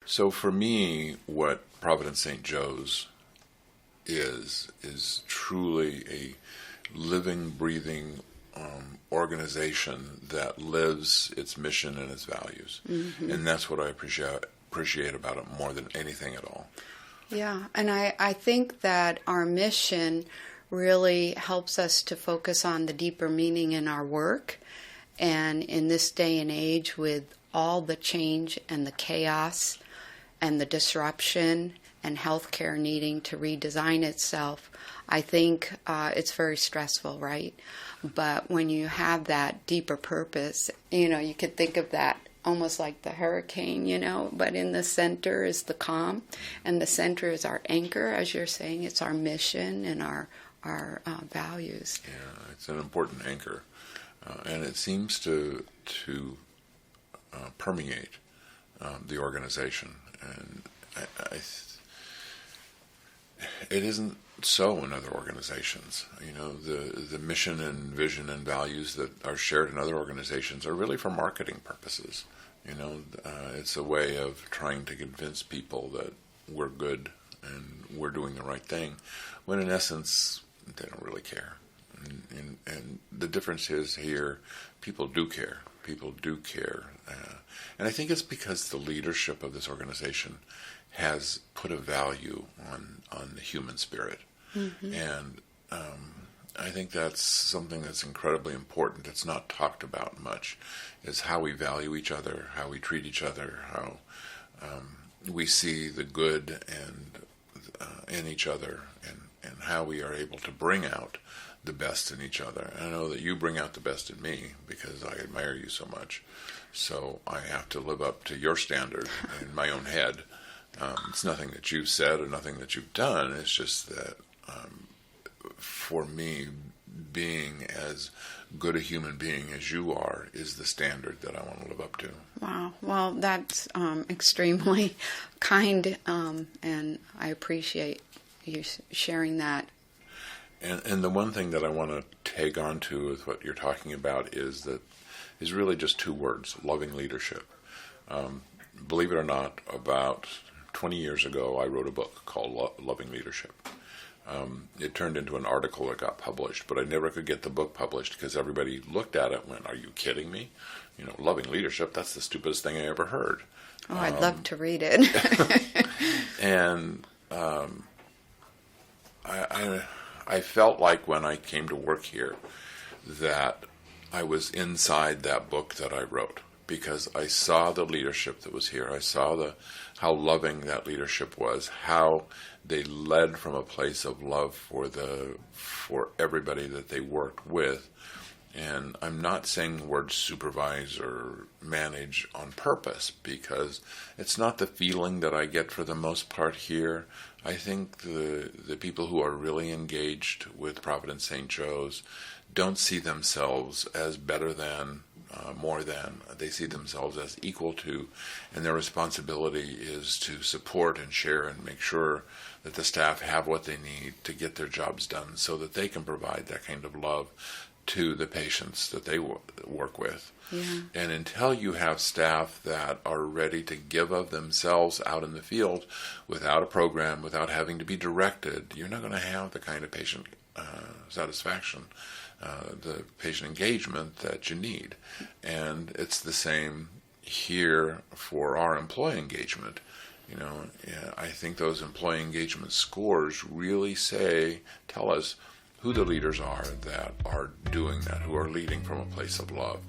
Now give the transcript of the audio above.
So for me, what Providence St. Joe's is truly a living, breathing organization that lives its mission and its values. Mm-hmm. And that's what I appreciate about it more than anything at all. Yeah, and I think that our mission really helps us to focus on the deeper meaning in our work. And in this day and age, with all the change and the chaos and the disruption and healthcare needing to redesign itself, I think it's very stressful, right? But when you have that deeper purpose, you could think of that almost like the hurricane, but in the center is the calm, and the center is our anchor, as you're saying. It's our mission and our values. Yeah, it's an important anchor, and it seems to permeate the organization, and it isn't so in other organizations. The mission and vision and values that are shared in other organizations are really for marketing purposes. It's a way of trying to convince people that we're good and we're doing the right thing, when in essence, they don't really care. And the difference is here, people do care. People do care. And I think it's because the leadership of this organization has put a value on the human spirit. Mm-hmm. And I think that's something that's incredibly important. It's not talked about much, is how we value each other, how we treat each other, how we see the good in each other, and how we are able to bring out the best in each other. And I know that you bring out the best in me because I admire you so much. So I have to live up to your standard in my own head. It's nothing that you've said or nothing that you've done. It's just that for me, being as good a human being as you are is the standard that I want to live up to. Wow. Well, that's extremely kind, and I appreciate you sharing that. And the one thing that I want to take on to with what you're talking about is really just two words: loving leadership. Believe it or not, about 20 years ago, I wrote a book called Loving Leadership. It turned into an article that got published, but I never could get the book published because everybody looked at it and went, "Are you kidding me? Loving leadership, that's the stupidest thing I ever heard." Oh, I'd love to read it. And I felt like when I came to work here that I was inside that book that I wrote, because I saw the leadership that was here. I saw how loving that leadership was, how they led from a place of love for everybody that they worked with. And I'm not saying the word supervise or manage on purpose, because it's not the feeling that I get for the most part here. I think the people who are really engaged with Providence St. Joe's don't see themselves as better than, more than. They see themselves as equal to, and their responsibility is to support and share and make sure that the staff have what they need to get their jobs done so that they can provide that kind of love to the patients that they work with. Yeah. And until you have staff that are ready to give of themselves out in the field without a program, without having to be directed, you're not going to have the kind of patient satisfaction, the patient engagement that you need. And it's the same here for our employee engagement. I think those employee engagement scores really tell us who the leaders are that are doing that, who are leading from a place of love.